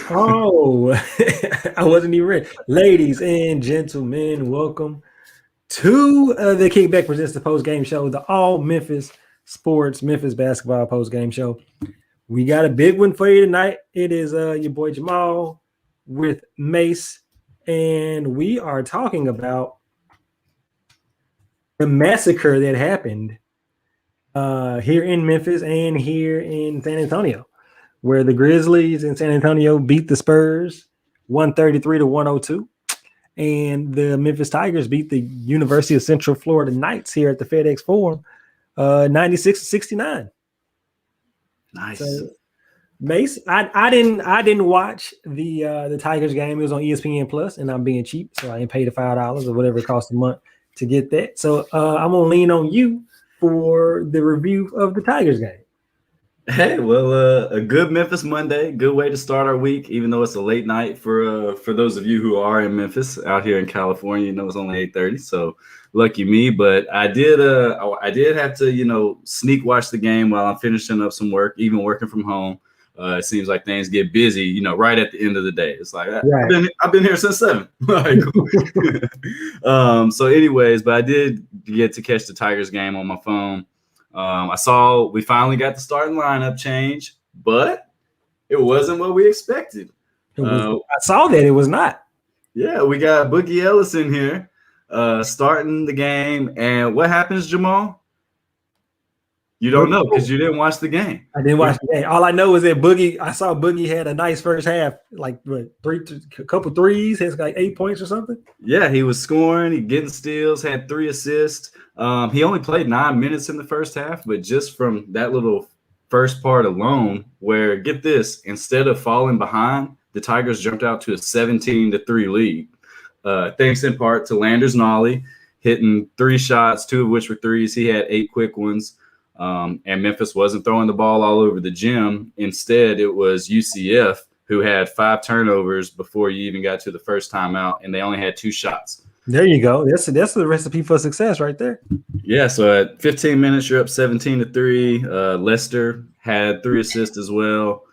Oh, I wasn't even ready. Ladies and gentlemen, welcome to the Kickback presents the Postgame Show, the all Memphis sports, Memphis basketball postgame show. We got a big one for you tonight. It is your boy Jamal with Mase, and we are talking about the massacre that happened here in Memphis and here in San Antonio, where the Grizzlies in San Antonio beat the Spurs 133-102. And the Memphis Tigers beat the University of Central Florida Knights here at the FedEx Forum 96-69. Nice. So, Mase, I didn't watch the Tigers game. It was on ESPN Plus, and I'm being cheap, so I ain't paid the $5 or whatever it costs a month to get that. So I'm gonna lean on you for the review of the Tigers game. Hey, well, a good Memphis Monday, good way to start our week, even though it's a late night for those of you who are in Memphis. Out here in California, it's only 8:30, so lucky me. But I did have to, sneak watch the game while I'm finishing up some work, even working from home. It seems like things get busy, right at the end of the day. It's like right. I've been here since 7. So anyways, but I did get to catch the Tigers game on my phone. I saw we finally got the starting lineup change, but it wasn't what we expected. I saw that it was not. Yeah, we got Boogie Ellis in here starting the game. And what happens, Jamal? You don't know because you didn't watch the game. I didn't watch the game. All I know is that I saw Boogie had a nice first half, like a couple threes, has like 8 points or something. Yeah, he was scoring, he getting steals, had 3 assists. He only played 9 minutes in the first half, but just from that little first part alone, where get this, instead of falling behind, the Tigers jumped out to a 17-3 lead. Thanks in part to Landers Nolly hitting 3 shots, 2 of which were threes. He had 8 quick ones. And Memphis wasn't throwing the ball all over the gym. Instead, it was UCF who had 5 turnovers before you even got to the first timeout, and they only had 2 shots. There you go. That's the recipe for success right there. Yeah, so at 15 minutes, you're up 17-3. Lester had 3 assists as well.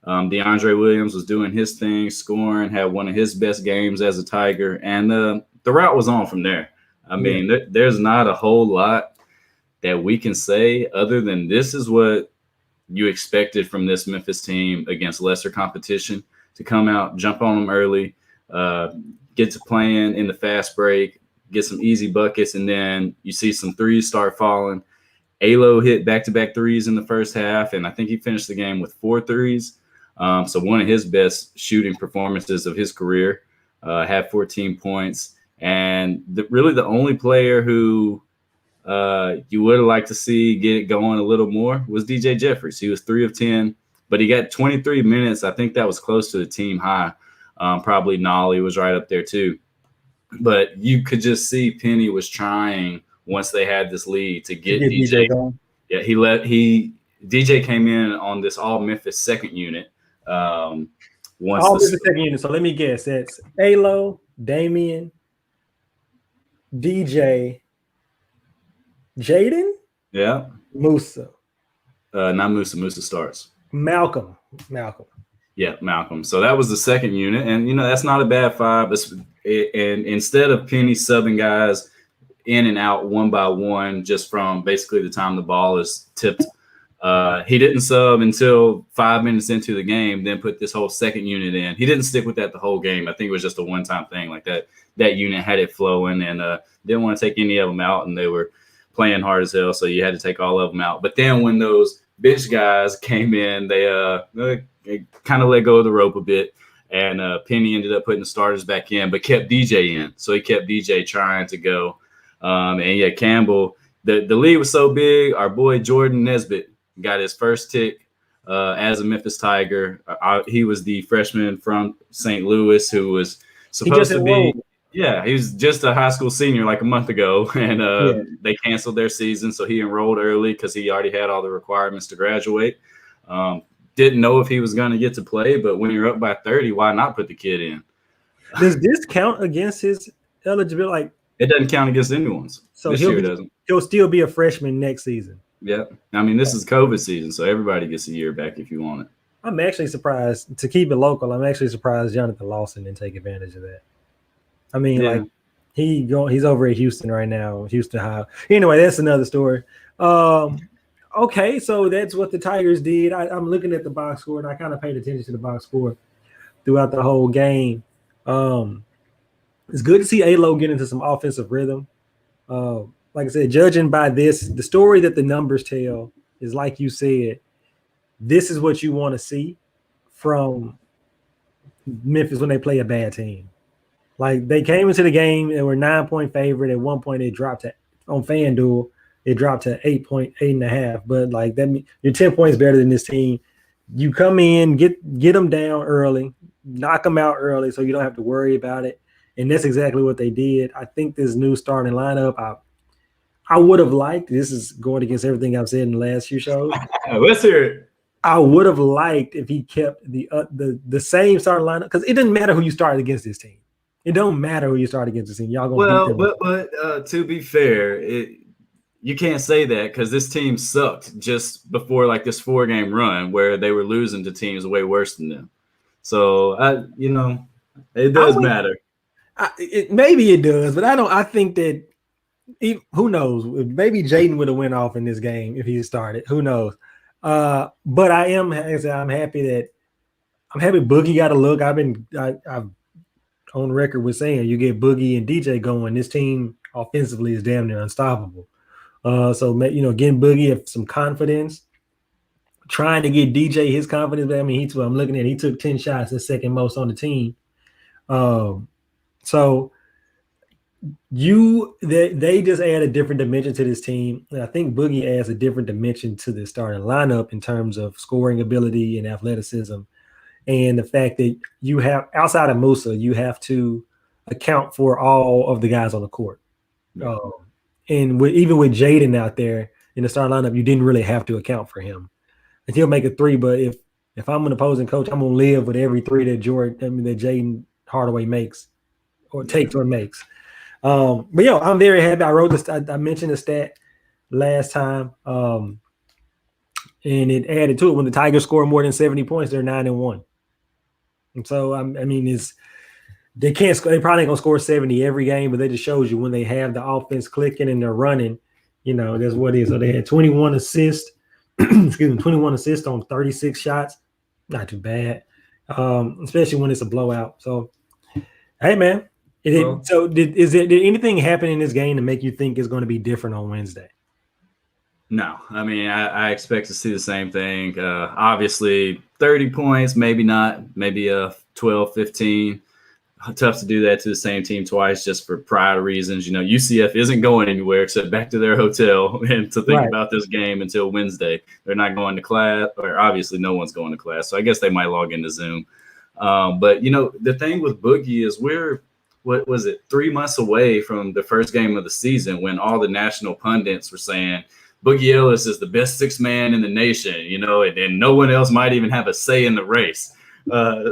DeAndre Williams was doing his thing, scoring, had one of his best games as a Tiger, and the route was on from there. I mean, there's not a whole lot that we can say other than this is what you expected from this Memphis team against lesser competition, to come out, jump on them early, get to playing in the fast break, get some easy buckets, and then you see some threes start falling. Alo hit back-to-back threes in the first half, and I think he finished the game with 4 threes. So one of his best shooting performances of his career, had 14 points. And really the only player who you would have liked to see get it going a little more was DJ Jeffries. He was 3 of 10, but he got 23 minutes. I think that was close to the team high. Probably Nolly was right up there too. But you could just see Penny was trying once they had this lead to get DJ going. Yeah, DJ came in on this all Memphis second unit. All Memphis second unit. So let me guess. That's Alo, Damian, DJ, Jaden? Yeah. Musa. Not Musa. Musa starts. Malcolm. Yeah, Malcolm. So that was the second unit. And, that's not a bad 5. And instead of Penny subbing guys in and out one by one just from basically the time the ball is tipped, he didn't sub until 5 minutes into the game, then put this whole second unit in. He didn't stick with that the whole game. I think it was just a one-time thing like that. That unit had it flowing and didn't want to take any of them out, and they were playing hard as hell, so you had to take all of them out. But then when those bench guys came in, they kind of let go of the rope a bit, and Penny ended up putting the starters back in, but kept DJ in. So he kept DJ trying to go. Campbell, the lead was so big, our boy Jordan Nesbitt got his first tick as a Memphis Tiger. He was the freshman from St. Louis who was supposed to be – yeah, he was just a high school senior like a month ago, and they canceled their season, so he enrolled early because he already had all the requirements to graduate. Didn't know if he was going to get to play, but when you're up by 30, why not put the kid in? Does this count against his eligibility? It doesn't count against anyone's. So he'll still be a freshman next season. Yeah. I mean, this is COVID season, so everybody gets a year back if you want it. I'm actually surprised to keep it local. I'm actually surprised Jonathan Lawson didn't take advantage of that. I mean, Yeah. like he's over at Houston right now, Houston High. Anyway, that's another story. Okay, so that's what the Tigers did. I'm looking at the box score, and I kind of paid attention to the box score throughout the whole game. It's good to see Alo get into some offensive rhythm. Like I said, judging by this, the story that the numbers tell is like you said, this is what you want to see from Memphis when they play a bad team. Like they came into the game and were 9-point favorite. At one point, it dropped to on FanDuel. It dropped to 8.5. But like that, you're 10 points better than this team. You come in, get them down early, knock them out early, so you don't have to worry about it. And that's exactly what they did. I think this new starting lineup, I would have liked. This is going against everything I've said in the last few shows. Let's hear it. I would have liked if he kept the same starting lineup because it doesn't matter who you started against this team. It don't matter who you start against this team. Y'all gonna beat them. But to be fair, you can't say that because this team sucked just before like this 4-game run where they were losing to teams way worse than them. So it does matter. Maybe it does, but I don't. I think that who knows? Maybe Jaden would have went off in this game if he started. Who knows? But I'm happy Boogie got a look. I've on record with saying you get Boogie and DJ going, this team offensively is damn near unstoppable. So getting Boogie some confidence, trying to get DJ his confidence. I mean, I'm looking at he took 10 shots, the second most on the team. So they just add a different dimension to this team. And I think Boogie adds a different dimension to the starting lineup in terms of scoring ability and athleticism. And the fact that you have, outside of Musa, you have to account for all of the guys on the court. And even with Jaden out there in the starting lineup, you didn't really have to account for him. And he'll make a three, but if I'm an opposing coach, I'm going to live with every three that Jaden Hardaway makes or takes or makes. But I'm very happy. I wrote this. I mentioned the stat last time, and it added to it. When the Tigers score more than 70 points, they're 9-1. And so they can't score. They probably ain't gonna score 70 every game, but that just shows you when they have the offense clicking and they're running. That's what it is. So they had 21 assists. 21 assists on 36 shots. Not too bad, especially when it's a blowout. So, hey, man. Did anything happen in this game to make you think it's going to be different on Wednesday? No, I mean, I expect to see the same thing. Obviously, 30 points, maybe not, maybe 12, 15. Tough to do that to the same team twice just for pride reasons. UCF isn't going anywhere except back to their hotel and to think about this game until Wednesday. They're not going to class, or obviously no one's going to class. So I guess they might log into Zoom. But, the thing with Boogie is we're, 3 months away from the first game of the season when all the national pundits were saying Boogie Ellis is the best sixth man in the nation, and no one else might even have a say in the race.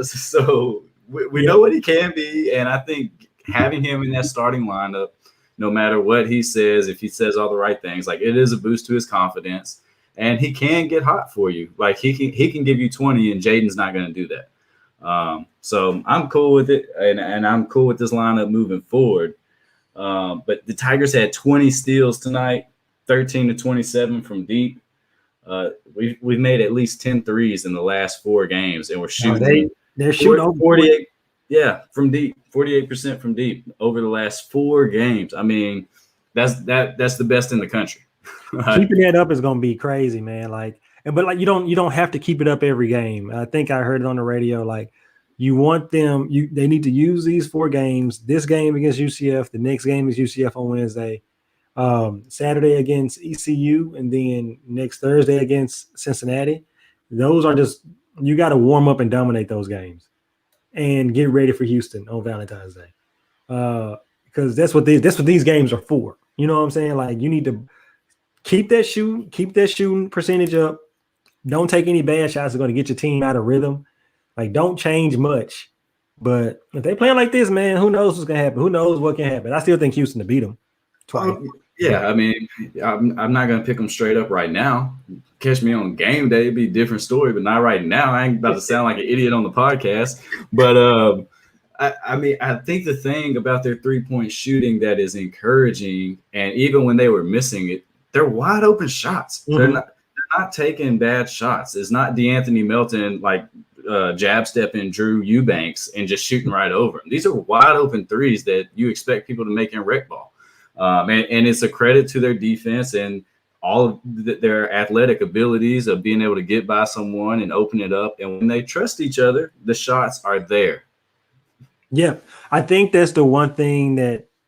So we know what he can be. And I think having him in that starting lineup, no matter what he says, if he says all the right things, like it is a boost to his confidence, and he can get hot for you. Like he can give you 20 and Jaden's not going to do that. So I'm cool with it, and I'm cool with this lineup moving forward. But the Tigers had 20 steals tonight, 13 to 27 from deep. We've made at least 10 threes in the last 4 games, and we're shooting. They're shooting over 48. Yeah, from deep, 48% from deep over the last 4 games. I mean, that's the best in the country. Keeping that up is going to be crazy, man. But you don't have to keep it up every game. I think I heard it on the radio. Like you want them, they need to use these 4 games. This game against UCF, the next game is UCF on Wednesday, Saturday against ECU, and then next Thursday against Cincinnati. Those are just, you got to warm up and dominate those games, and get ready for Houston on Valentine's Day, because that's what these games are for. You know what I'm saying? Like you need to keep that shooting percentage up. Don't take any bad shots that are going to get your team out of rhythm. Like, don't change much. But if they playing like this, man, who knows what's going to happen? Who knows what can happen? I still think Houston to beat them twice. Yeah, I mean, I'm not gonna pick them straight up right now. Catch me on game day, it'd be a different story, but not right now. I ain't about to sound like an idiot on the podcast. But I mean, I think the thing about their 3-point shooting that is encouraging, and even when they were missing it, they're wide open shots. Mm-hmm. They're not taking bad shots. It's not DeAnthony Melton like jab stepping Drew Eubanks and just shooting right over them. These are wide open threes that you expect people to make in rec ball. And it's a credit to their defense and all of their athletic abilities of being able to get by someone and open it up. And when they trust each other, the shots are there. Yeah, I think that's the one thing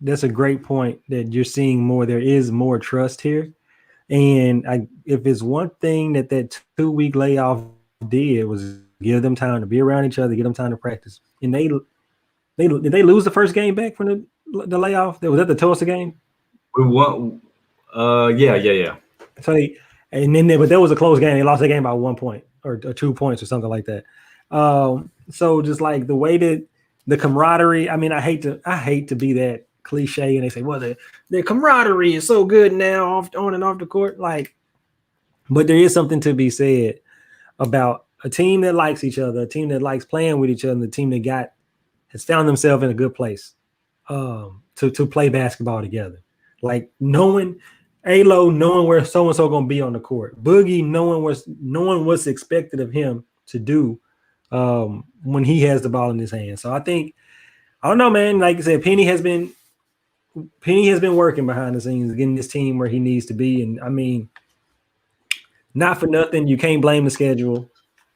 that's a great point that you're seeing more. There is more trust here. And if it's one thing that 2-week layoff did was give them time to be around each other, give them time to practice. And they did they lose the first game back from the layoff? Was that the Tulsa game? We won. Yeah. So but that was a close game. They lost the game by 1 point or 2 points or something like that. So just like the way that the camaraderie. I mean, I hate to be that cliche, and they say, well, the camaraderie is so good now on and off the court. Like, but there is something to be said about a team that likes each other, a team that likes playing with each other, and the team that has found themselves in a good place to play basketball together. Like knowing where so and so gonna be on the court. Boogie knowing what's expected of him to do when he has the ball in his hand. So I don't know, man. Like I said, Penny has been working behind the scenes, getting this team where he needs to be. And I mean, not for nothing, you can't blame the schedule.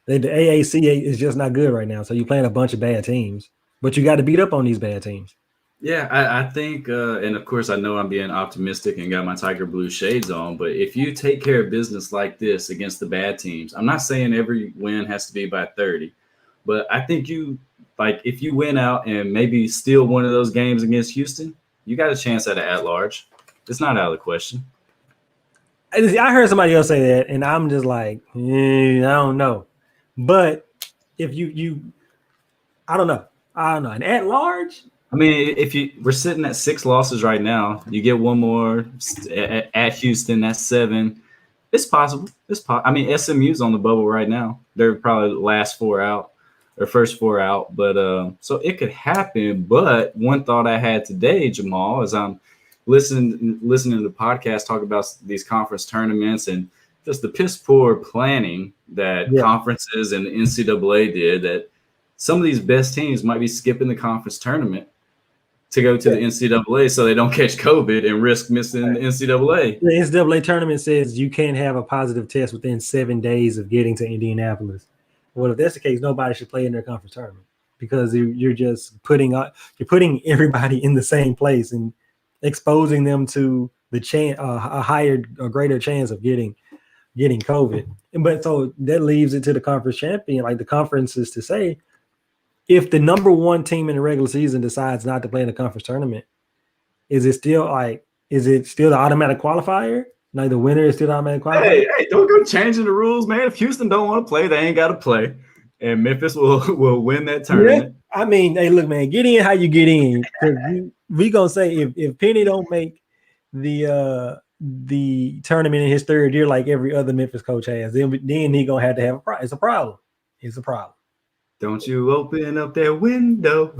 The AAC is just not good right now. So you're playing a bunch of bad teams, but you got to beat up on these bad teams. Yeah, I think, and of course, I know I'm being optimistic and got my Tiger Blue shades on, but if you take care of business like this against the bad teams, I'm not saying every win has to be by 30, but I think if you win out and maybe steal one of those games against Houston, you got a chance at an at-large. It's not out of the question. I heard somebody else say that, and I'm just like, I don't know. But if I don't know. An at-large? I mean, we're sitting at 6 losses right now, you get one more at Houston, that's 7. It's possible. I mean, SMU's on the bubble right now. They're probably the last 4 out or first 4 out. But so it could happen. But one thought I had today, Jamal, as I'm listening to the podcast talk about these conference tournaments and just the piss poor planning that conferences and the NCAA did, that some of these best teams might be skipping the conference tournament to go to the NCAA so they don't catch COVID and risk missing the NCAA. The NCAA tournament says you can't have a positive test within 7 days of getting to Indianapolis. Well, if that's the case, nobody should play in their conference tournament because you're just putting everybody in the same place and exposing them to the a greater chance of getting COVID. But so that leaves it to the conference champion, like the conferences, to say, if the number one team in the regular season decides not to play in the conference tournament, is it still the automatic qualifier? Like the winner is still the automatic qualifier? Hey, don't go changing the rules, man. If Houston don't want to play, they ain't got to play. And Memphis will win that tournament. Yeah. I mean, hey, look, man, get in how you get in. We gonna say if Penny don't make the tournament in his third year like every other Memphis coach has, then he gonna have to have a problem. It's a problem. Don't you open up that window.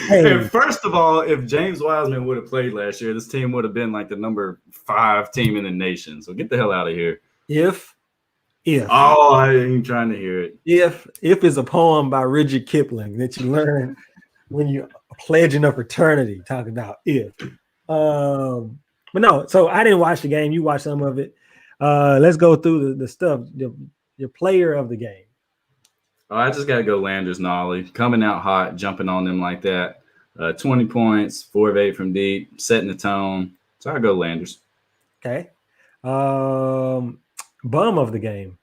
Hey. And first of all, if James Wiseman would have played last year, this team would have been like the number 5 team in the nation. So get the hell out of here. If oh, I ain't trying to hear it. If is a poem by Rudyard Kipling that you learn when you're pledging a fraternity, talking about if. But no, so I didn't watch the game. You watched some of it. Let's go through the stuff. Your player of the game. Oh, I just got to go Landers Nolly. Coming out hot, jumping on them like that. 20 points, 4 of 8 from deep, setting the tone. So I go Landers. Okay. Bum of the game.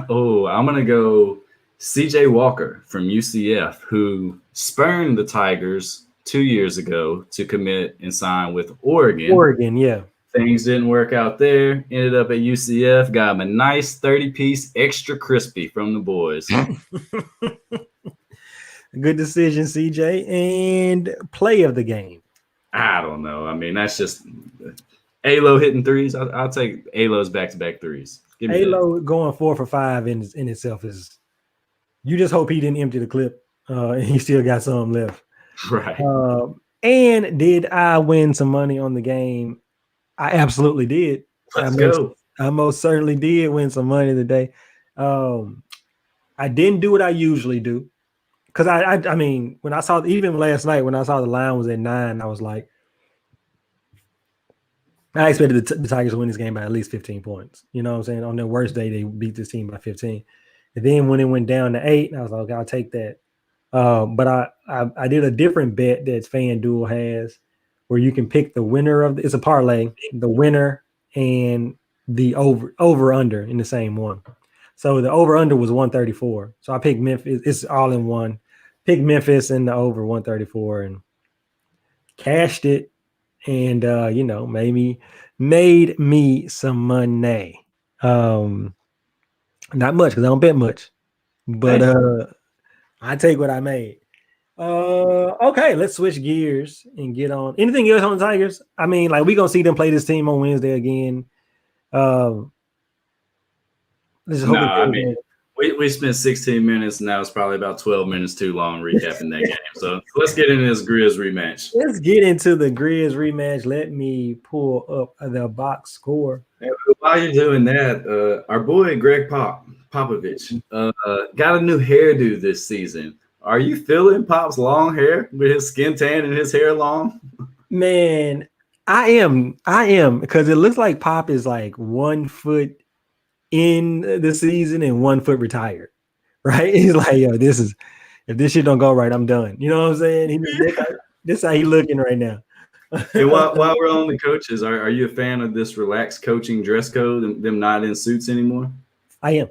Oh, I'm going to go CJ Walker from UCF, who spurned the Tigers 2 years ago to commit and sign with Oregon. Yeah. Things didn't work out there. Ended up at UCF. Got him a nice 30-piece extra crispy from the boys. Good decision, CJ. And play of the game. I don't know. I mean, that's just Alo hitting threes. I'll take Alo's back-to-back threes. Give me that. Alo going 4 for 5 in itself is. You just hope he didn't empty the clip, and he still got some left. Right. And did I win some money on the game? I absolutely did. Let's go. I most certainly did win some money today. I didn't do what I usually do because I mean, when I saw even last night when I saw the line was at 9, I was like, I expected the Tigers to win this game by at least 15 points. You know what I'm saying? On their worst day, they beat this team by 15. And then when it went down to 8, I was like, I'll take that. But I did a different bet that FanDuel has where you can pick the winner of it's a parlay, the winner and the over under in the same one. So the over under was 134. So I picked Memphis. It's all in one. Picked Memphis and the over 134 and cashed it. And made me some money. Not much because I don't bet much, but I take what I made. Okay, let's switch gears and get on. Anything else on the Tigers? I mean, like we gonna see them play this team on Wednesday again. We spent 16 minutes. Now it's probably about 12 minutes too long recapping that game. So let's get into this Grizz rematch. Let's get into the Grizz rematch. Let me pull up the box score. While you're doing that, our boy Greg Popovich got a new hairdo this season. Are you feeling Pop's long hair with his skin tan and his hair long? Man, I am because it looks like Pop is like 1 foot in the season and 1 foot retired, right? He's like, yo, if this shit don't go right, I'm done. You know what I'm saying? This is how he looking right now. Hey, while we're on the coaches, are you a fan of this relaxed coaching dress code and them not in suits anymore? I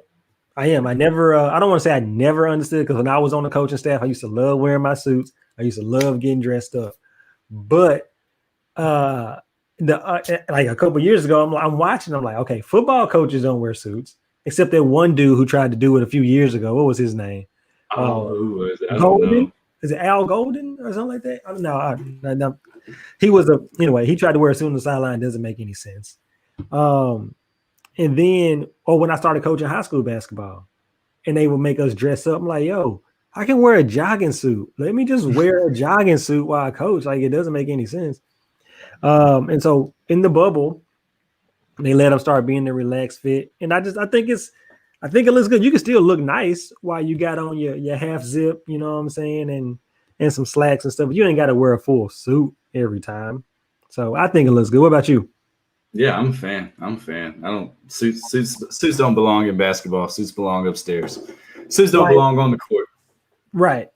am. I never, I don't want to say I never understood because when I was on the coaching staff, I used to love wearing my suits. I used to love getting dressed up. But like a couple years ago, I'm watching. I'm like, okay, football coaches don't wear suits, except that one dude who tried to do it a few years ago. What was his name? Who was it? Golden? Is it Al Golden or something like that? I don't know. He was anyway. He tried to wear a suit on the sideline. Doesn't make any sense. And then, when I started coaching high school basketball, and they would make us dress up, I'm like, yo, I can wear a jogging suit. Let me just wear a jogging suit while I coach. Like, it doesn't make any sense. And so in the bubble, they let them start being the relaxed fit. And I think it looks good. You can still look nice while you got on your half zip, you know what I'm saying, and some slacks and stuff. But you ain't got to wear a full suit every time. So I think it looks good. What about you? Yeah, I'm a fan. I don't suits don't belong in basketball. Suits belong upstairs. Suits don't belong on the court. Right.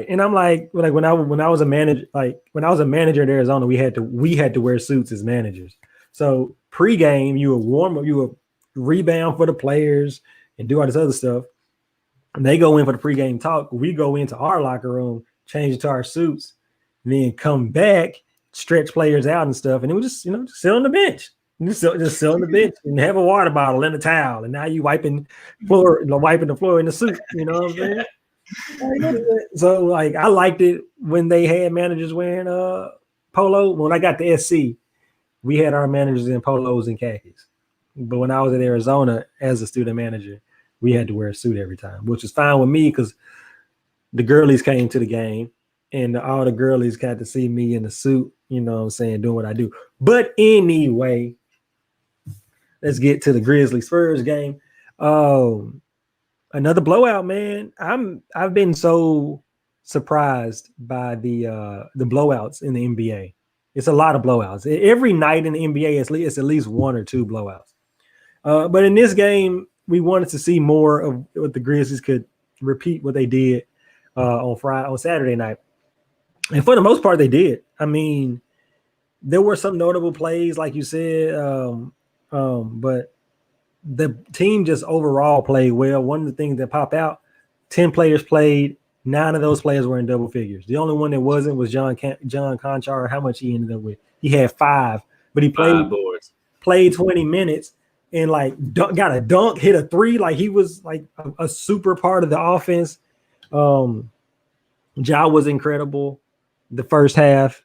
And I'm like when I was a manager, in Arizona, we had to wear suits as managers. So pregame, you would warm up, you would rebound for the players and do all this other stuff. And they go in for the pregame talk. We go into our locker room, change into our suits, and then come back, stretch players out and stuff. And it was just sit on the bench. Just sit on the bench and have a water bottle and a towel. And now you wiping the floor in the suit. You know what I'm saying? So like I liked it when they had managers wearing polo. When I got to SC, we had our managers in polos and khakis. But when I was in Arizona as a student manager, we had to wear a suit every time, which was fine with me because the girlies came to the game and all the girlies got to see me in the suit, you know what I'm saying, doing what I do. But anyway, let's get to the Grizzlies Spurs game. Another blowout, man. I've been so surprised by the blowouts in the NBA. It's a lot of blowouts. Every night in the NBA, it's at least 1 or 2 blowouts. But in this game, we wanted to see more of what the Grizzlies could repeat what they did on Saturday night. And for the most part, they did. I mean, there were some notable plays, like you said, but the team just overall played well. One of the things that popped out, 10 players played. 9 of those players were in double figures. The only one that wasn't was John Conchar. How much he ended up with? He had 5, but he played 20 minutes and like got a dunk, hit a 3. Like he was like a super part of the offense. Ja was incredible the first half.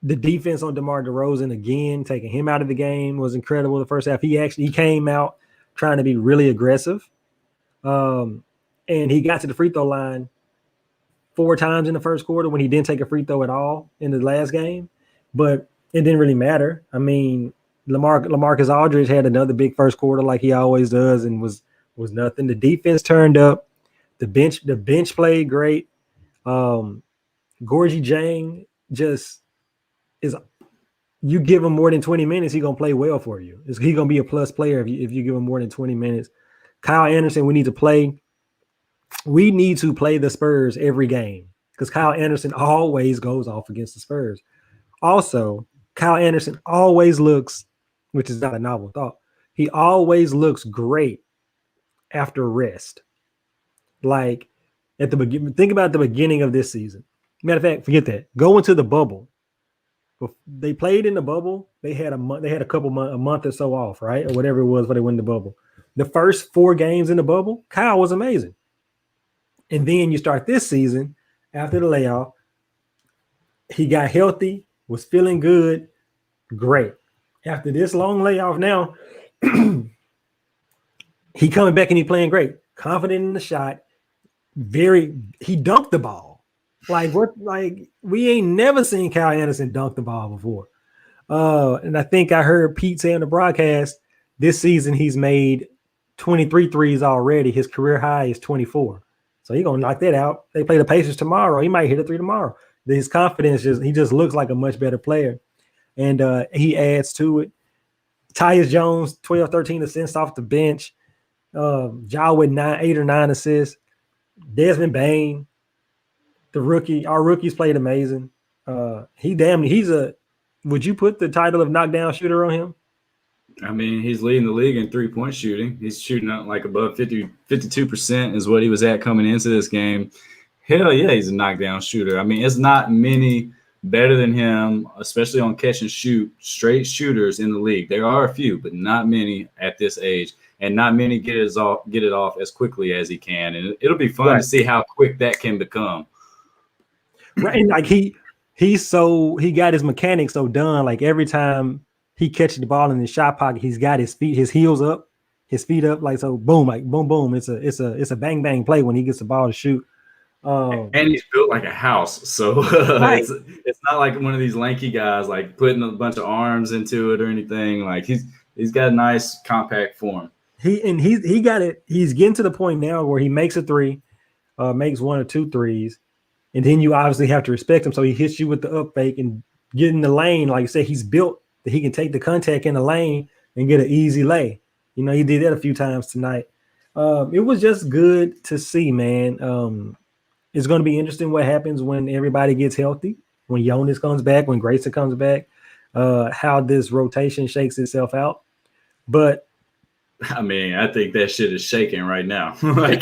The defense on DeMar DeRozan again, taking him out of the game was incredible. The first half, he came out trying to be really aggressive, and he got to the free throw line 4 times in the first quarter when he didn't take a free throw at all in the last game. But it didn't really matter. I mean, LaMarcus Aldridge had another big first quarter like he always does, and was nothing. The defense turned up. The bench played great. Gorgie Jang just is. You give him more than 20 minutes, he's gonna play well for you. He's gonna be a plus player if you give him more than 20 minutes. Kyle Anderson, we need to play the Spurs every game because Kyle Anderson always goes off against the Spurs. Also, Kyle Anderson always looks, which is not a novel thought, he always looks great after rest. Like at the beginning, think about the beginning of this season. Matter of fact, forget that. Go into the bubble. They played in the bubble. They had a month or so off, right? Or whatever it was when they went in the bubble. The first 4 games in the bubble, Kyle was amazing. And then you start this season after the layoff. He got healthy, was feeling good. Great. After this long layoff now, he coming back and he playing great. Confident in the shot. He dunked the ball. Like we ain't never seen Kyle Anderson dunk the ball before. And I think I heard Pete say on the broadcast this season he's made 23 threes already. His career high is 24. So he's gonna knock that out. They play the Pacers tomorrow. He might hit a 3 tomorrow. His confidence he just looks like a much better player. And he adds to it. Tyus Jones, 12, 13 assists off the bench. Ja with 8 or 9 assists. Desmond Bane, the rookie. Our rookies played amazing. Would you put the title of knockdown shooter on him? I mean, he's leading the league in 3-point shooting. He's shooting up like above 52% is what he was at coming into this game. Hell yeah, he's a knockdown shooter. I mean, it's not many better than him, especially on catch and shoot, straight shooters in the league. There are a few, but not many at this age. And not many get it off as quickly as he can. And it'll be fun to see how quick that can become. Right. And like he got his mechanics so done. Like every time he catches the ball in his shot pocket, he's got his feet up, like so boom, like boom, boom. It's a bang bang play when he gets the ball to shoot. And he's built like a house. So right. it's not like one of these lanky guys like putting a bunch of arms into it or anything. Like he's got a nice compact form. He got it. He's getting to the point now where he makes a 3, makes 1 or 2 threes, and then you obviously have to respect him. So he hits you with the up fake and get in the lane. Like you said, he's built that he can take the contact in the lane and get an easy lay. You know, he did that a few times tonight. It was just good to see, man. It's going to be interesting what happens when everybody gets healthy, when Jonas comes back, when Grayson comes back, how this rotation shakes itself out. But I mean, I think that shit is shaking right now. And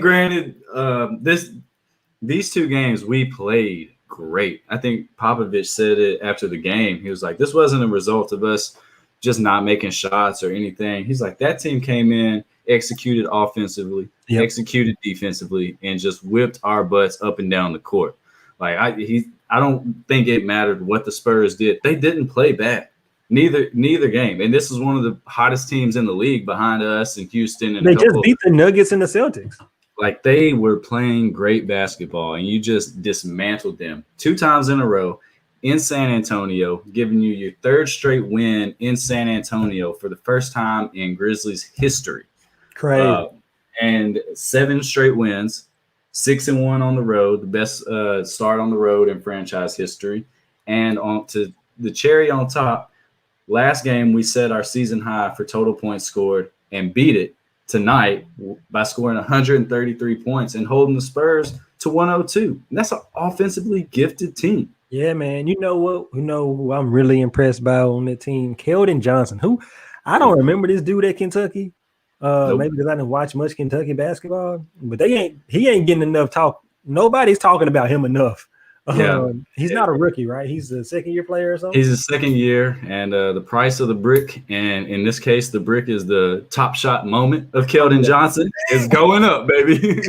granted, these 2 games we played great. I think Popovich said it after the game. He was like, "This wasn't a result of us just not making shots or anything." He's like, "That team came in, executed offensively, executed defensively, and just whipped our butts up and down the court." Like I don't think it mattered what the Spurs did. They didn't play bad. Neither game. And this is one of the hottest teams in the league behind us in Houston. And they just beat the Nuggets and the Celtics. Like they were playing great basketball, and you just dismantled them 2 times in a row in San Antonio, giving you your 3rd straight win in San Antonio for the first time in Grizzlies history. Crazy. And 7 straight wins, 6-1 on the road, the best start on the road in franchise history. And on to the cherry on top, last game, we set our season high for total points scored and beat it tonight by scoring 133 points and holding the Spurs to 102. And that's an offensively gifted team. Yeah, man. You know what? Who I'm really impressed by on that team? Keldon Johnson, who I don't remember this dude at Kentucky. Nope. Maybe because I didn't watch much Kentucky basketball, but he ain't getting enough talk. Nobody's talking about him enough. He's not a rookie, right? He's a 2nd-year player or something. He's a 2nd year, and the price of the brick, and in this case, the brick is the top shot moment of Keldon Johnson, is going up, baby.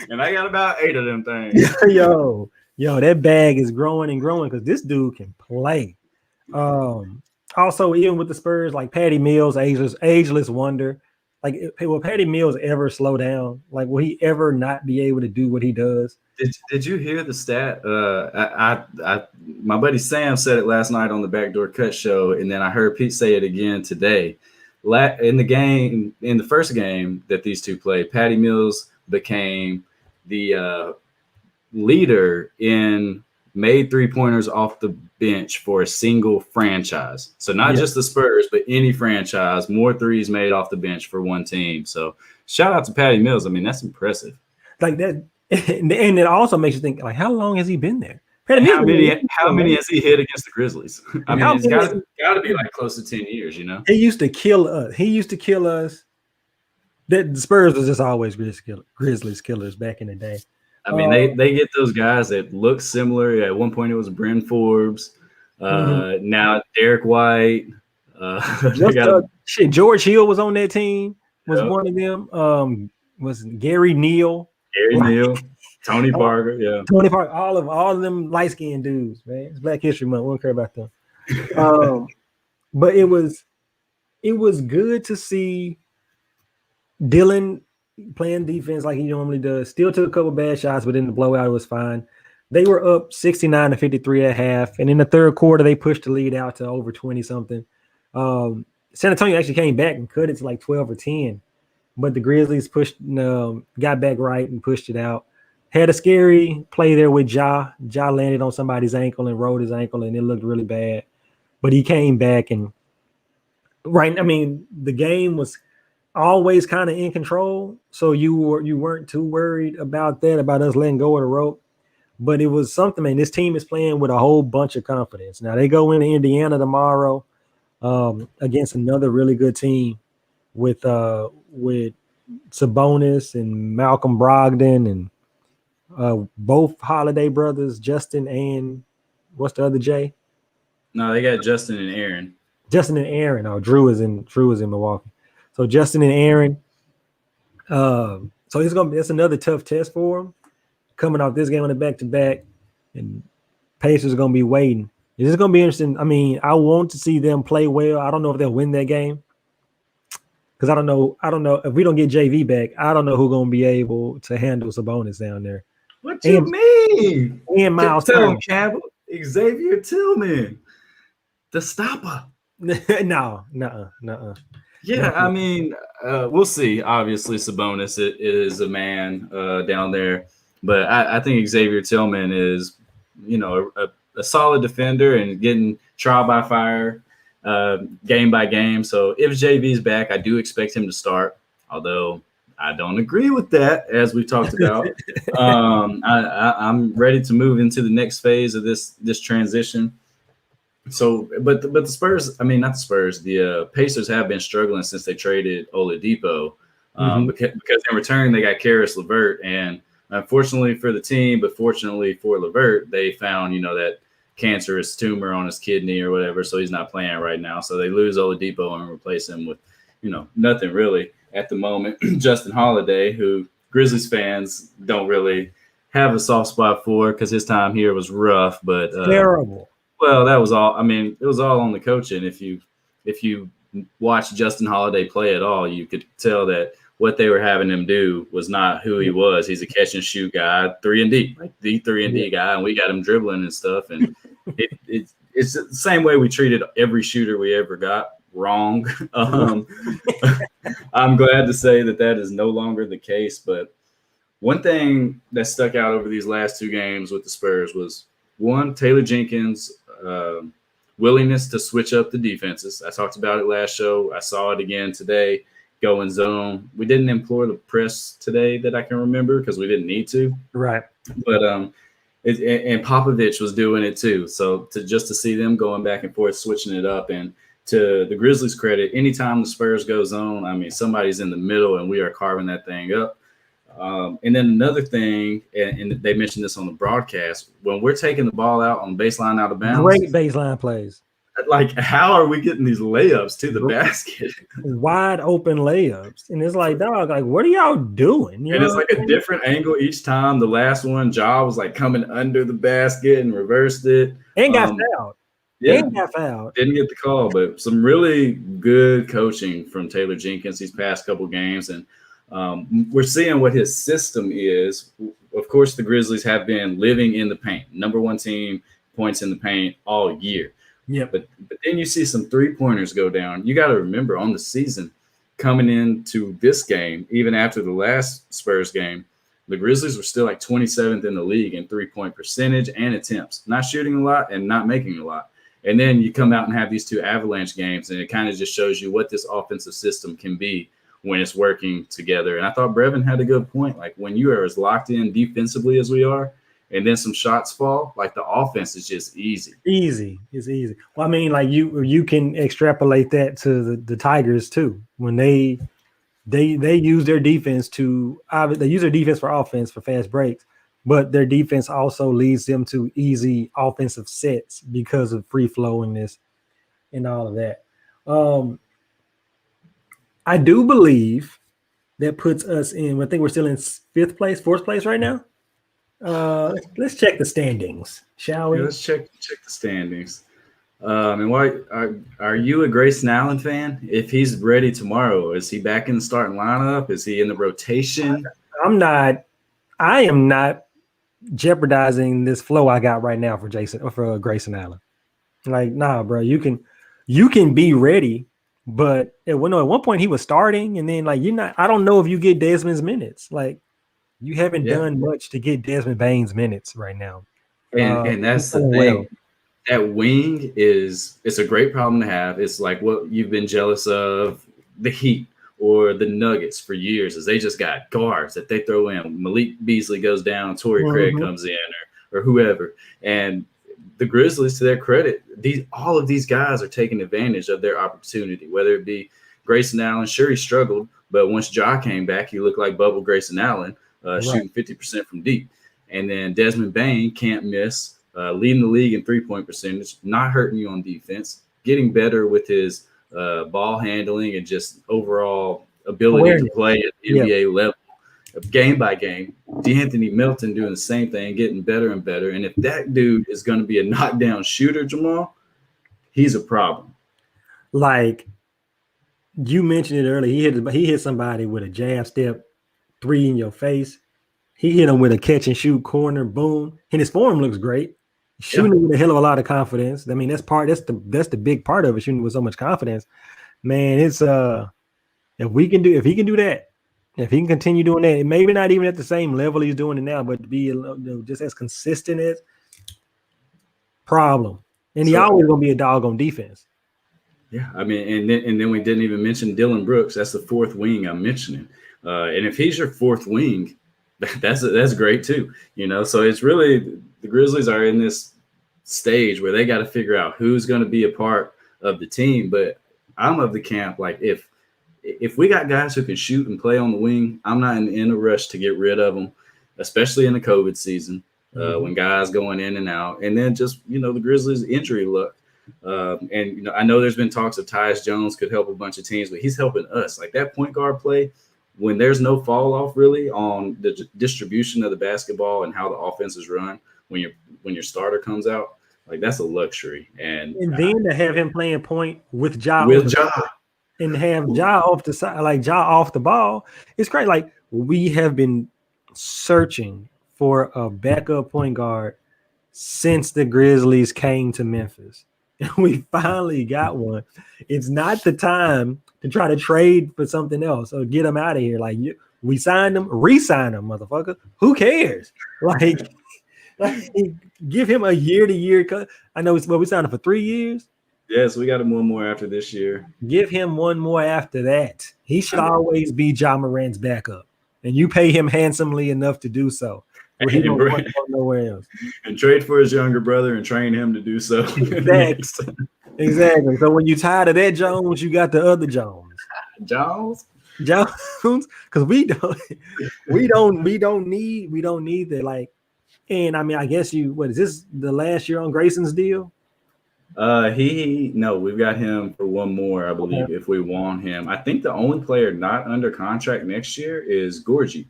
And I got about 8 of them things. Yo, Yo, that bag is growing and growing because this dude can play. Also, even with the Spurs, like Patty Mills, ageless wonder. Like, will Patty Mills ever slow down? Like, will he ever not be able to do what he does? Did you hear the stat? My buddy Sam said it last night on the Backdoor Cut show, and then I heard Pete say it again today. In the first game that these two played, Patty Mills became the leader in made 3-pointers off the bench for a single franchise. So not just the Spurs, but any franchise, more threes made off the bench for one team. So shout out to Patty Mills. I mean, that's impressive. Like that. And it also makes you think, like, how long has he been there? How many has he hit against the Grizzlies? I mean, it's got to be like close to 10 years, you know? He used to kill us. The Spurs was just always Grizzlies killers back in the day. I mean, they get those guys that look similar. At one point, it was Bryn Forbes. Now Derek White. George Hill was on that team. Was one of them. Was Gary Neal. Tony Parker, Tony Parker, all of them light skinned dudes, man. It's Black History Month. We don't care about them. But it was good to see Dylan playing defense like he normally does. Still took a couple bad shots, but in the blowout it was fine. They were up 69-53 at half, and in the third quarter they pushed the lead out to over 20 something. San Antonio actually came back and cut it to like 12 or 10. But the Grizzlies got back right and pushed it out. Had a scary play there with Ja. Ja landed on somebody's ankle and rolled his ankle, and it looked really bad. But he came back and the game was always kind of in control, so you weren't too worried about us letting go of the rope. But it was something, man. This team is playing with a whole bunch of confidence. Now they go into Indiana tomorrow against another really good team with Sabonis and Malcolm Brogdon and both Holiday brothers, Justin and what's the other J? No, they got Justin and Aaron. Justin and Aaron. Oh, Drew is in Milwaukee. So Justin and Aaron. So that's another tough test for them. Coming off this game on the back-to-back, and Pacers are gonna be waiting. It's gonna be interesting. I mean, I want to see them play well. I don't know if they'll win that game. Because I don't know if we don't get JV back. I don't know who's gonna be able to handle Sabonis down there. What you mean? And Miles Turner, Xavier Tillman, the stopper. No. Yeah, I mean, we'll see. Obviously, Sabonis is a man down there, but I think Xavier Tillman is, a solid defender and getting trial by fire. Game by game. So if JV's back, I do expect him to start, although I don't agree with that, as we talked about. I'm ready to move into the next phase of this transition. So, but the Spurs, not the Spurs, the Pacers have been struggling since they traded Oladipo, because in return they got Karis LeVert, and unfortunately for the team, but fortunately for LeVert, they found that cancerous tumor on his kidney or whatever, so he's not playing right now. So they lose Oladipo and replace him with, nothing really at the moment. Justin Holiday, who Grizzlies fans don't really have a soft spot for because his time here was rough, but terrible. Well, that was all. It was all on the coaching. If you watch Justin Holiday play at all, you could tell that what they were having him do was not who he was. He's a catch and shoot guy, 3-and-D, like the 3-and-D guy, and we got him dribbling and stuff. And it's the same way we treated every shooter we ever got wrong. I'm glad to say that is no longer the case. But one thing that stuck out over these last two games with the Spurs was, one, Taylor Jenkins' willingness to switch up the defenses. I talked about it last show. I saw it again today. Go in zone. We didn't employ the press today that I can remember because we didn't need to. Right. But and Popovich was doing it too. So to see them going back and forth, switching it up, and to the Grizzlies' credit, anytime the Spurs go zone, somebody's in the middle and we are carving that thing up. And then another thing, and they mentioned this on the broadcast, when we're taking the ball out on baseline out of bounds. Great baseline plays. Like, how are we getting these layups to the basket? Wide open layups. And it's like, dog, like, what are y'all doing? You And know it's like a different angle each time. The last one, Ja was like coming under the basket and reversed it. And got fouled. Yeah, and got fouled. Didn't get the call, but some really good coaching from Taylor Jenkins these past couple games. And we're seeing what his system is. Of course, the Grizzlies have been living in the paint. Number one team, points in the paint all year. Yeah. But then you see some three-pointers go down. You got to remember on the season, coming into this game, even after the last Spurs game, the Grizzlies were still like 27th in the league in three-point percentage and attempts, not shooting a lot and not making a lot. And then you come out and have these two Avalanche games, and it kind of just shows you what this offensive system can be when it's working together. And I thought Brevin had a good point. Like, when you are as locked in defensively as we are, and then some shots fall, like, the offense is just easy. It's easy. Well, I mean, like, you can extrapolate that to the Tigers too. When they use their defense they use their defense for offense for fast breaks, but their defense also leads them to easy offensive sets because of free flowingness and all of that. I do believe that puts us in, I think we're still in fourth place right now. Let's check the standings, shall we? Yeah, let's check the standings. And why are you a Grayson Allen fan? If he's ready tomorrow, is he back in the starting lineup? Is he in the rotation? I am not jeopardizing this flow I got right now for Grayson Allen. Like, nah, bro, you can be ready, but at one point he was starting, and then like I don't know if you get Desmond's minutes. Like, you haven't done much to get Desmond Bane's minutes right now. And that's the thing. That wing it's a great problem to have. It's like what you've been jealous of the Heat or the Nuggets for years, is they just got guards that they throw in. Malik Beasley goes down, Torrey Craig comes in, or whoever. And the Grizzlies, to their credit, all of these guys are taking advantage of their opportunity, whether it be Grayson Allen. Sure, he struggled, but once Ja came back, he looked like Bubble Grayson Allen, shooting 50% from deep. And then Desmond Bane can't miss, leading the league in three-point percentage, not hurting you on defense, getting better with his ball handling and just overall ability to play at the NBA level, game by game. D'Anthony Melton doing the same thing, getting better and better. And if that dude is going to be a knockdown shooter, Jamal, he's a problem. Like you mentioned it earlier, he hit somebody with a jab step three in your face. He hit him with a catch and shoot corner, boom. And his form looks great. Shooting with a hell of a lot of confidence. I mean, that's the big part of it, shooting with so much confidence. Man, it's if he can do that, if he can continue doing that, maybe not even at the same level he's doing it now, but be just as consistent as problem. And he always gonna be a dog on defense. Yeah, I mean, and then we didn't even mention Dylan Brooks. That's the fourth wing I'm mentioning. And if he's your fourth wing, that's great too. You know, so it's really the Grizzlies are in this stage where they got to figure out who's going to be a part of the team. But I'm of the camp, like, if we got guys who can shoot and play on the wing, I'm not in a rush to get rid of them, especially in the COVID season when guys going in and out. And then just, the Grizzlies injury luck. And, I know there's been talks of Tyus Jones could help a bunch of teams, but he's helping us. Like, that point guard play, when there's no fall off really on the distribution of the basketball and how the offense is run, when your starter comes out, like, that's a luxury. And then to have him playing point with Ja. And have Ja off the side, like Ja off the ball, it's great. Like, we have been searching for a backup point guard since the Grizzlies came to Memphis. And we finally got one. It's not the time to try to trade for something else or get him out of here. Like, we signed him, re-sign him, motherfucker. Who cares? Like give him a year-to-year cut. I know we signed him for 3 years. Yes, we got him one more after this year. Give him one more after that. He should always be Ja Morant's backup, and you pay him handsomely enough to do so. He don't want to go nowhere else. And trade for his younger brother and train him to do so. Exactly. So when you're tired of that Jones, you got the other Jones. Jones, because we don't need that. Like, and I mean, I guess what is this the last year on Grayson's deal? We've got him for one more, I believe, if we want him. I think the only player not under contract next year is Gorgie.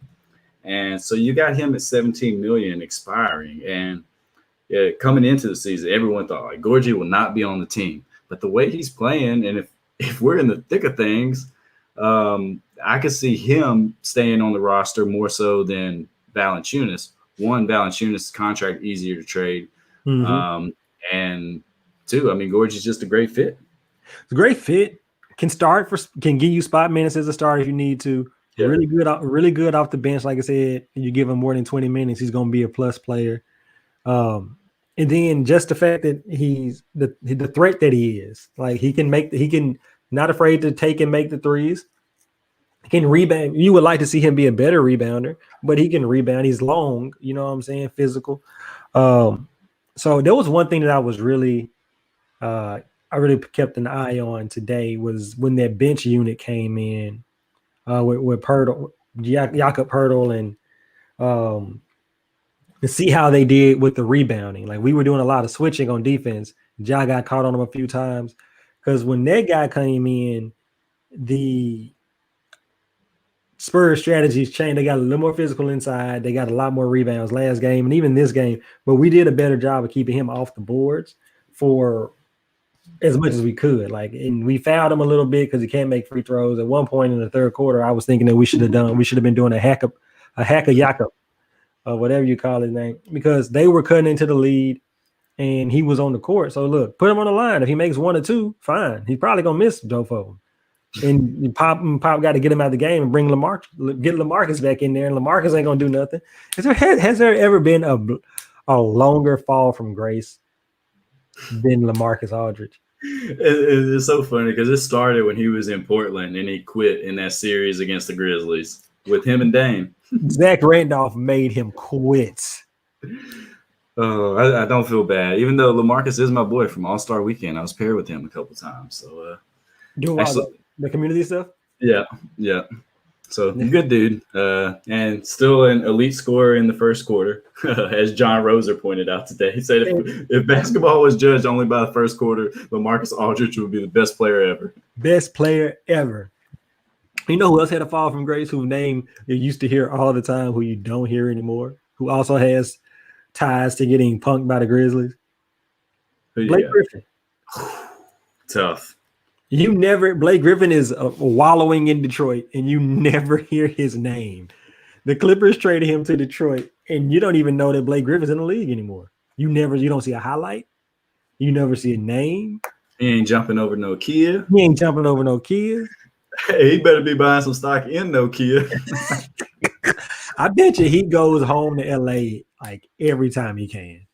And so you got him at 17 million expiring. And yeah, coming into the season, everyone thought like Gorgie will not be on the team. But the way he's playing, and if we're in the thick of things, I could see him staying on the roster more so than Valanciunas. One, Valanciunas' contract easier to trade. Mm-hmm. And two, I mean, Gorgie's just a great fit. It's a great fit. Can give you spot minutes as a starter if you need to. Yeah. Really good off the bench. Like I said, you give him more than 20 minutes, he's going to be a plus player. And then just the fact that he's the threat that he is, like he can not afraid to take and make the threes. He can rebound. You would like to see him be a better rebounder, but he can rebound. He's long, you know what I'm saying? Physical. So there was one thing that I was really I really kept an eye on today was when that bench unit came in with Pirtle, Jakob Pirtle, and to see how they did with the rebounding. Like we were doing a lot of switching on defense. Ja got caught on him a few times because when that guy came in, the Spurs strategies changed. They got a little more physical inside. They got a lot more rebounds last game and even this game. But we did a better job of keeping him off the boards for as much as we could. Like, and we fouled him a little bit because he can't make free throws. At one point in the third quarter, I was thinking that we should have been doing a hack of Jakob, or whatever you call his name, because they were cutting into the lead and he was on the court. So look, put him on the line. If he makes one or two, fine. He's probably gonna miss Joe Foden. And Pop got to get him out of the get LaMarcus back in there, and LaMarcus ain't gonna do nothing. Has there ever been a longer fall from grace than LaMarcus Aldridge? It's so funny because it started when he was in Portland and he quit in that series against the Grizzlies with him and Dame. Zach Randolph made him quit. Oh, I don't feel bad, even though LaMarcus is my boy from All-Star Weekend. I was paired with him a couple times. So doing the community stuff. Yeah. So good dude, and still an elite scorer in the first quarter, as John Roser pointed out today. He said if basketball was judged only by the first quarter, LaMarcus Aldridge would be the best player ever. Best player ever. You know who else had a fall from grace? Whose name you used to hear all the time, who you don't hear anymore? Who also has ties to getting punked by the Grizzlies? Blake Griffin. Tough. Blake Griffin is wallowing in Detroit, and you never hear his name. The Clippers traded him to Detroit, and you don't even know that Blake Griffin's in the league anymore. You don't see a highlight. You never see a name. He ain't jumping over no Kia. Hey, he better be buying some stock in Nokia. I bet you he goes home to LA like every time he can.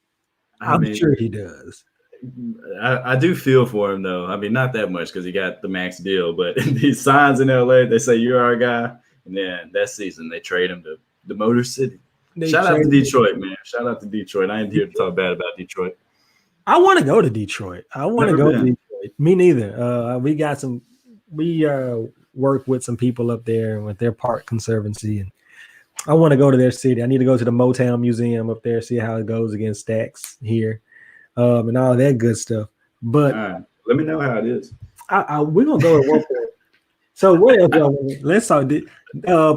I'm sure he does. I do feel for him though. I mean, not that much because he got the max deal, but he signs in LA. They say you're our guy, and then that season they trade him to the Motor City. Shout out to Detroit, man. Shout out to Detroit. I ain't here to talk bad about Detroit. I want to go to Detroit. To Detroit. Me neither. We work with some people up there with their park conservancy, and I want to go to their city. I need to go to the Motown Museum up there, see how it goes against Stax here. And all that good stuff. But let me know how it is. We're gonna go at one point. So what else? Let's talk.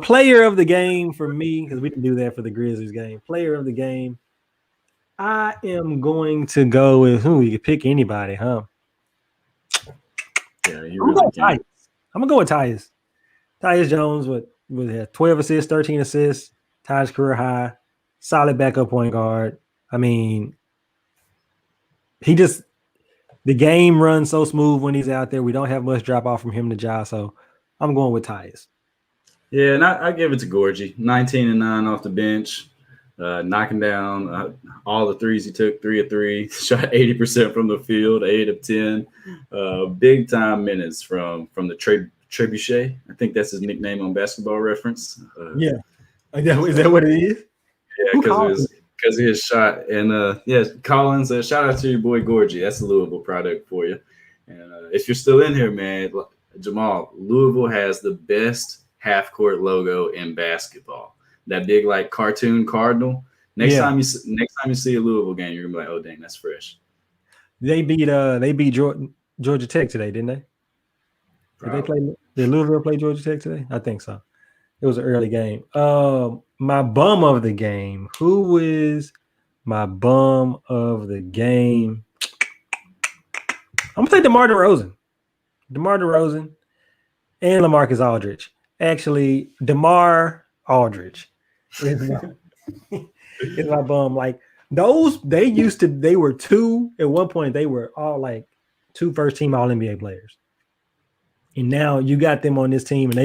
Player of the game for me, because we can do that for the Grizzlies game. Player of the game. I am going to go with who? You can pick anybody, huh? Yeah, you really can. I'm gonna go with Tyus. Tyus Jones with 12 assists, 13 assists, Tyus career high, solid backup point guard. I mean, the game runs so smooth when he's out there. We don't have much drop off from him to Ja, so I'm going with Tyus. Yeah, and I give it to Gorgie. 19 and 9 off the bench, knocking down all the threes he took, 3 of 3, shot 80% from the field, 8 of 10. Big time minutes from the Trebuchet. I think that's his nickname on Basketball Reference. Yeah, is that what it is? Yeah, because of his shot. And yes, Collins, shout out to your boy Gorgie. That's a Louisville product for you. And if you're still in here, man, Jamal, Louisville has the best half-court logo in basketball. That big like cartoon cardinal. Next time you see a Louisville game, you're gonna be like, oh dang, that's fresh. They beat Georgia Tech today, didn't they? Did they play? Did Louisville play Georgia Tech today? I think so. It was an early game. My bum of the game. Who is my bum of the game? I'm gonna take DeMar DeRozan. DeMar DeRozan and LaMarcus Aldridge. Actually, DeMar Aldridge is my bum. Like those, they were two at one point. They were all like two first-team All-NBA players, and now you got them on this team, and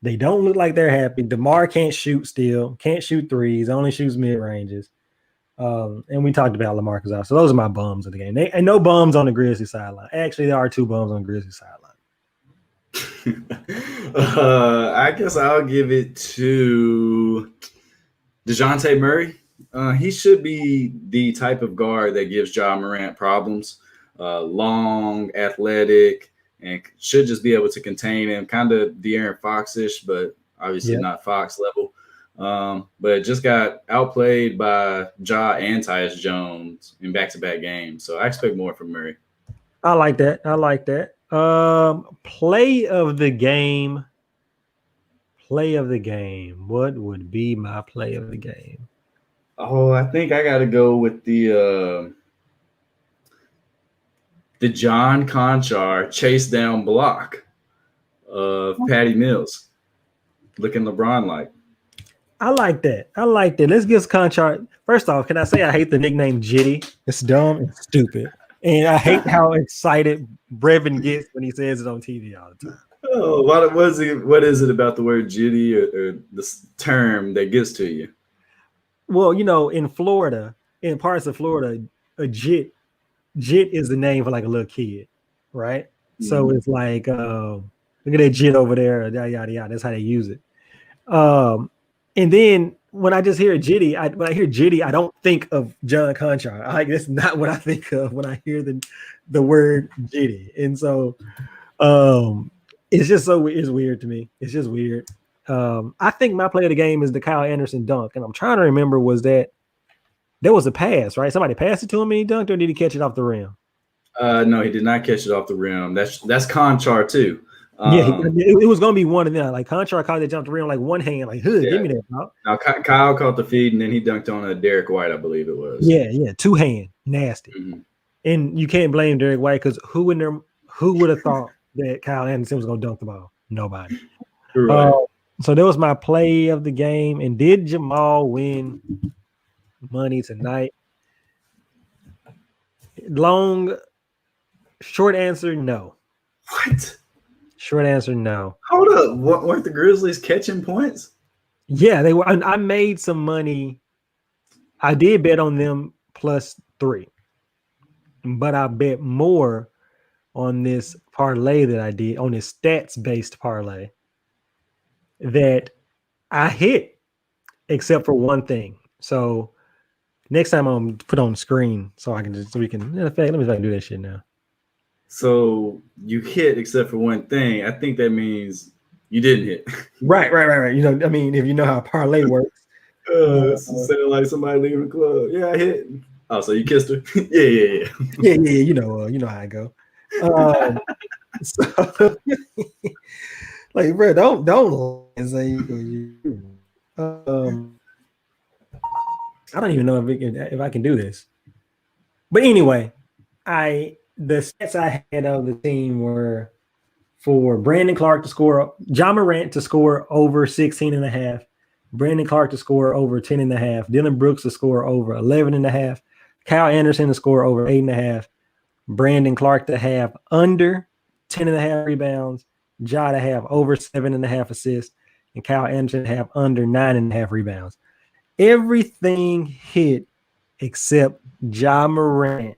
they don't look like they're happy. DeMar can't shoot still, can't shoot threes, only shoots mid-ranges. And we talked about LaMarcus out. So those are my bums of the game. And no bums on the Grizzlies sideline. Actually, there are two bums on the Grizzlies sideline. I guess I'll give it to DeJounte Murray. He should be the type of guard that gives Ja Morant problems. Long, athletic, and should just be able to contain him. Kind of De'Aaron Fox-ish, but obviously not Fox level. But just got outplayed by Ja and Tyus Jones in back-to-back games. So I expect more from Murray. I like that. Play of the game. What would be my play of the game? Oh, I think I got to go with the John Conchar chase down block of Patty Mills, looking LeBron-like. I like that. Let's give Conchar. First off, can I say I hate the nickname Jitty? It's dumb and stupid. And I hate how excited Brevin gets when he says it on TV all the time. Oh, what is it about the word jitty or this term that gets to you? Well, in Florida, in parts of Florida, a jit is the name for like a little kid, right? Mm-hmm. So it's like, look at that jit over there, yada, yada, yada. That's how they use it. And then when I just hear jitty, when I hear jitty, I don't think of John Conchar. That's not what I think of when I hear the word jitty. And so it's just it's weird to me. It's just weird. I think my play of the game is the Kyle Anderson dunk. And I'm trying to remember, there was a pass, right? Somebody passed it to him and he dunked, or did he catch it off the rim? No, he did not catch it off the rim. That's Conchar too. It was going to be one of them. Like Conchar caught that jump the rim like one hand, like, give me that. Bro. Now Kyle caught the feed and then he dunked on a Derek White, I believe it was. Yeah, two hand, nasty. Mm-hmm. And you can't blame Derek White because who would have thought that Kyle Anderson was going to dunk the ball? Nobody. Right. So that was my play of the game. And did Jamal win money tonight? Short answer, no. What? Short answer, no. Hold up. Weren't the Grizzlies catching points? Yeah, they were. I made some money. I did bet on them +3. But I bet more on this parlay that I did, on this stats-based parlay, that I hit, except for one thing. So next time I'm going to put on the screen so I can let me see if I can do that shit now. So you hit except for one thing. I think that means you didn't hit. Right. I mean, if you know how a parlay works. Sounded like somebody leaving the club. Yeah, I hit. Oh, so you kissed her? Yeah. Yeah. You know how I go. So, like, bro, don't say I don't even know if I can do this. But anyway, the stats I had of the team were for Brandon Clark to score, Ja Morant to score over 16.5, Brandon Clark to score over 10.5, Dylan Brooks to score over 11.5, Kyle Anderson to score over 8.5, Brandon Clark to have under 10.5 rebounds, Ja to have over 7.5 assists, and Kyle Anderson to have under 9.5 rebounds. Everything hit except Ja Morant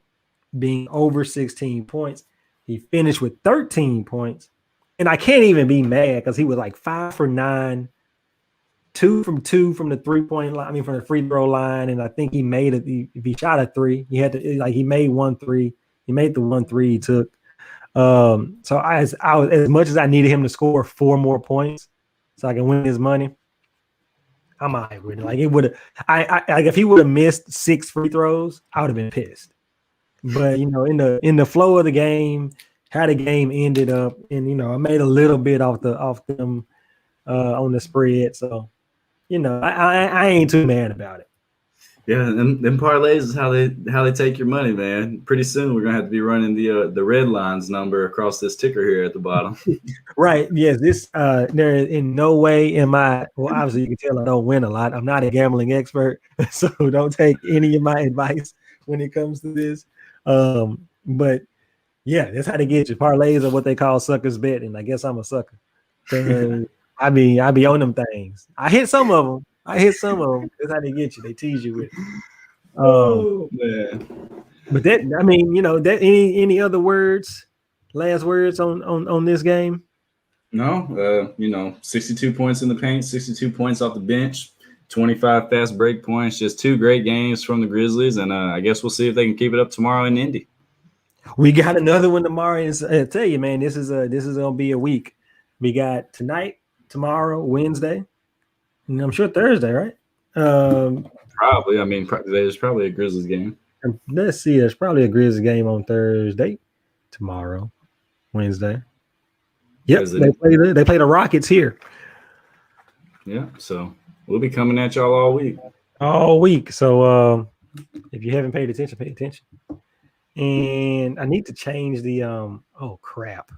being over 16 points. He finished with 13 points. And I can't even be mad because he was like 5 for 9, 2 from 2 from the 3-point line, from the free throw line. And I think he made it. If he shot a 3, he had to, he made 1 3. He made the 1 3 he took. So I was, as much as I needed him to score 4 more points so I can win his money, I'm all right with it. Like, it would have, if he would have missed 6 free throws, I would have been pissed. But in the flow of the game, how the game ended up, and I made a little bit off them on the spread. So I ain't too mad about it. Yeah, and them parlays is how they take your money, man. Pretty soon we're gonna have to be running the red lines number across this ticker here at the bottom. Right. Yes. This there in no way am I. Well, obviously you can tell I don't win a lot. I'm not a gambling expert, so don't take any of my advice when it comes to this. But yeah, that's how they get you. Parlays are what they call suckers betting. I guess I'm a sucker. I be on them things. I hit some of them. That's how they get you. They tease you with it. Oh man. But that, I mean, that any other words, last words on this game? No, 62 points in the paint, 62 points off the bench, 25 fast break points. Just two great games from the Grizzlies, and I guess we'll see if they can keep it up tomorrow in Indy. We got another one tomorrow. I tell you, man, this is gonna be a week. We got tonight, tomorrow, Wednesday, and I'm sure Thursday, right? Probably. I mean, there's probably a Grizzlies game. Let's see. There's probably a Grizzlies game on Thursday, tomorrow, Wednesday. Yep, they play the Rockets here. Yeah, so we'll be coming at y'all all week. All week. So if you haven't paid attention, pay attention. And I need to change the oh crap.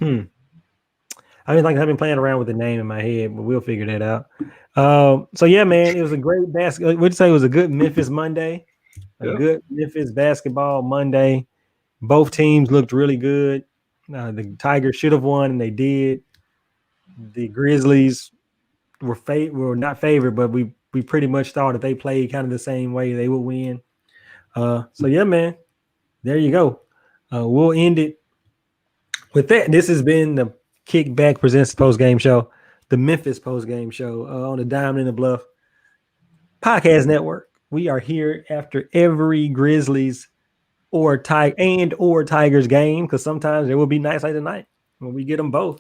I've been playing around with the name in my head, but we'll figure that out. So yeah, man, it was a great basketball. Would you say it was a good Memphis Monday? Good Memphis basketball Monday. Both teams looked really good. The Tigers should have won, and they did. The Grizzlies were not favored, but we pretty much thought if they played kind of the same way, they would win. So yeah, man, there you go. We'll end it with that. This has been the Kickback presents the Postgame Show, the Memphis Postgame Show on the Diamond in the Bluff Podcast Network. We are here after every Grizzlies or Tigers game, because sometimes there will be nights like tonight when we get them both.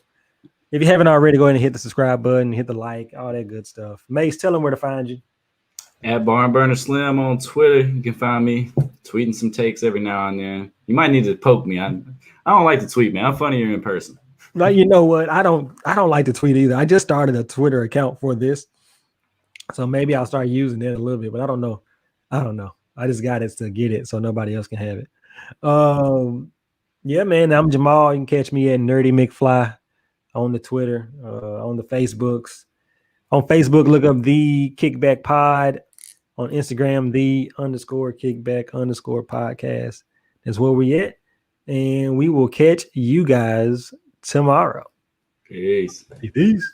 If you haven't already, go ahead and hit the subscribe button, hit the like, all that good stuff. Mase, tell them where to find you. At Barnburner Slim on Twitter, you can find me tweeting some takes every now and then. You might need to poke me. I don't like to tweet, man. I'm funnier in person. Like, you know what? I don't like to tweet either. I just started a Twitter account for this, so maybe I'll start using it a little bit. But I don't know. I just got it to get it, so nobody else can have it. Yeah, man. I'm Jamal. You can catch me at Nerdy McFly on the Twitter, on the Facebooks. On Facebook, look up the Kickback Pod. On Instagram, _Kickback_podcast. That's where we at. And we will catch you guys tomorrow. Peace. Peace.